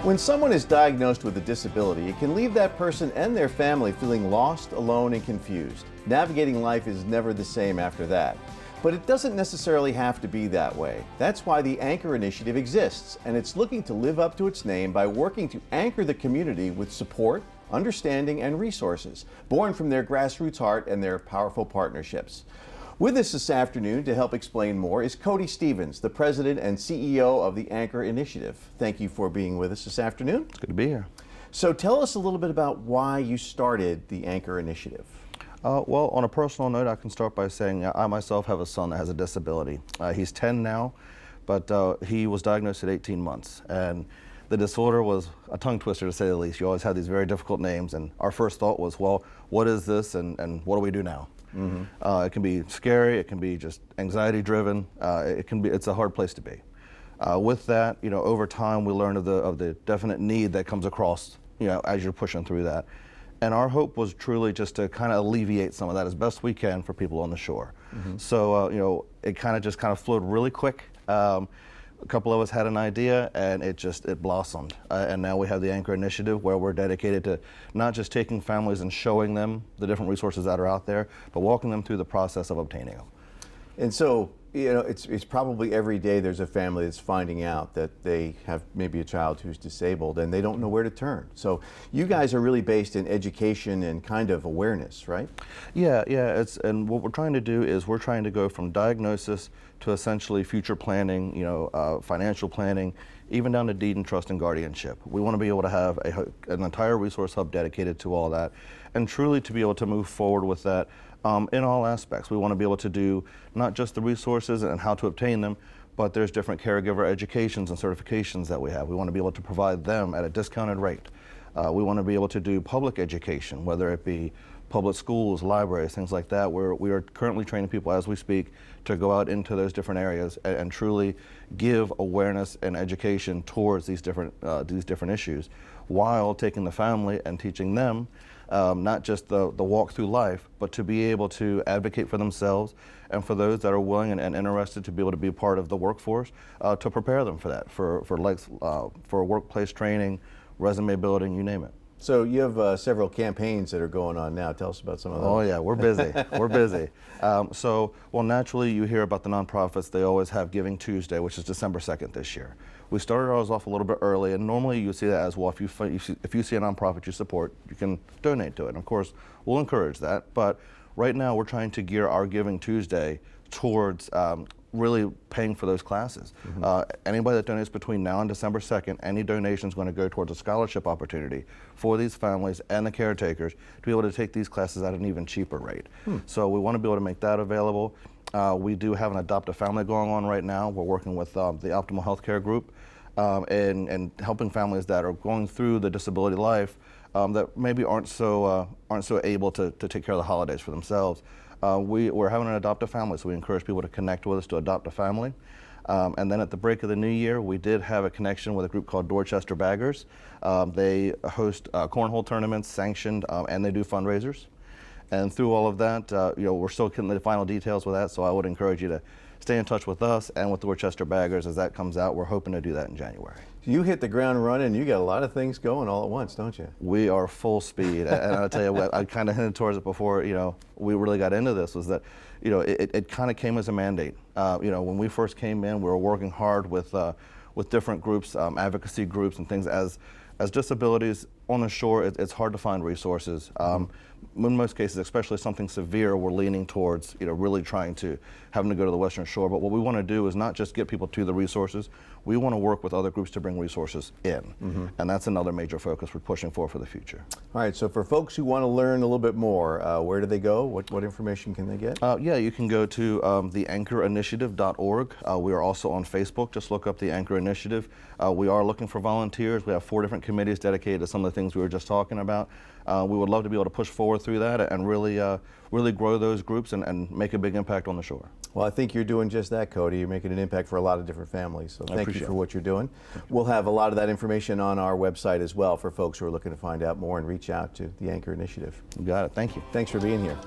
When someone is diagnosed with a disability, it can leave that person and their family feeling lost, alone, and confused. Navigating life is never the same after that. But it doesn't necessarily have to be that way. That's why the Anchor Initiative exists, and it's looking to live up to its name by working to anchor the community with support, understanding, and resources, born from their grassroots heart and their powerful partnerships. With us this afternoon to help explain more is Cody Stevens, the President and CEO of the Anchor Initiative. Thank you for being with us this afternoon. It's good to be here. So tell us a little bit about why you started the Anchor Initiative. Well, on a personal note, I can start by saying I myself have a son that has a disability. He's 10 now, but he was diagnosed at 18 months. And the disorder was a tongue twister, to say the least. You always have these very difficult names, and our first thought was, well, what is this and what do we do now? It can be scary, it can be just anxiety driven, it's a hard place to be. With that, over time we learned of the definite need that comes across, as you're pushing through that. And our hope was truly just to kind of alleviate some of that as best we can for people on the shore. So, it kind of flowed really quick. A couple of us had an idea and it blossomed. And now we have the Anchor Initiative, where we're dedicated to not just taking families and showing them the different resources that are out there, but walking them through the process of obtaining them. And so, it's probably every day there's a family that's finding out that they have maybe a child who's disabled and they don't know where to turn. So you guys are really based in education and kind of awareness, right? Yeah, and what we're trying to do is we're trying to go from diagnosis to essentially future planning, financial planning, even down to deed and trust and guardianship. We want to be able to have an entire resource hub dedicated to all that, and truly to be able to move forward with that in all aspects. We want to be able to do not just the resources and how to obtain them, but there's different caregiver educations and certifications that we have. We want to be able to provide them at a discounted rate. We want to be able to do public education, whether it be public schools, libraries, things like that, where we are currently training people as we speak to go out into those different areas and truly give awareness and education towards these different issues, while taking the family and teaching them not just the walk through life, but to be able to advocate for themselves and for those that are willing and interested to be able to be part of the workforce, to prepare them for that, for workplace training, resume building, you name it. So you have several campaigns that are going on now. Tell us about some of those. Oh yeah, we're busy. We're busy. Well, naturally you hear about the nonprofits. They always have Giving Tuesday, which is December 2nd this year. We started ours off a little bit early, and normally you see that as well. If you see a nonprofit you support, you can donate to it. And of course, we'll encourage that. But right now we're trying to gear our Giving Tuesday towards really paying for those classes. Anybody that donates between now and December 2nd, any donation is going to go towards a scholarship opportunity for these families and the caretakers to be able to take these classes at an even cheaper rate. So we want to be able to make that available. We do have an Adopt a Family going on right now. We're working with the Optimal Healthcare Group and helping families that are going through the disability life that maybe aren't so able to take care of the holidays for themselves. We're having an Adopt a Family, so we encourage people to connect with us to adopt a family. And then at the break of the new year, we did have a connection with a group called Dorchester Baggers. They host cornhole tournaments, sanctioned, and they do fundraisers. And through all of that, we're still getting the final details with that, so I would encourage you to stay in touch with us and with Dorchester Baggers as that comes out. We're hoping to do that in January. You hit the ground running. You got a lot of things going all at once, don't you? We are full speed, and I'll tell you what, I kind of hinted towards it before, we really got into this, was that, it kind of came as a mandate. When we first came in, we were working hard with different groups, advocacy groups and things. As disabilities on the shore, it's hard to find resources. In most cases, especially something severe, we're leaning towards, really having to go to the Western Shore. But what we want to do is not just get people to the resources. We want to work with other groups to bring resources in. And that's another major focus we're pushing for the future. All right, so for folks who want to learn a little bit more, where do they go? What information can they get? Yeah, you can go to theanchorinitiative.org. We are also on Facebook. Just look up the Anchor Initiative. We are looking for volunteers. We have 4 different committees dedicated to some of the things we were just talking about. We would love to be able to push forward through that and really grow those groups and make a big impact on the shore. Well, I think you're doing just that, Cody. You're making an impact for a lot of different families. So thank you for what you're doing. We'll have a lot of that information on our website as well for folks who are looking to find out more and reach out to the Anchor Initiative. You got it. Thank you. Thanks for being here.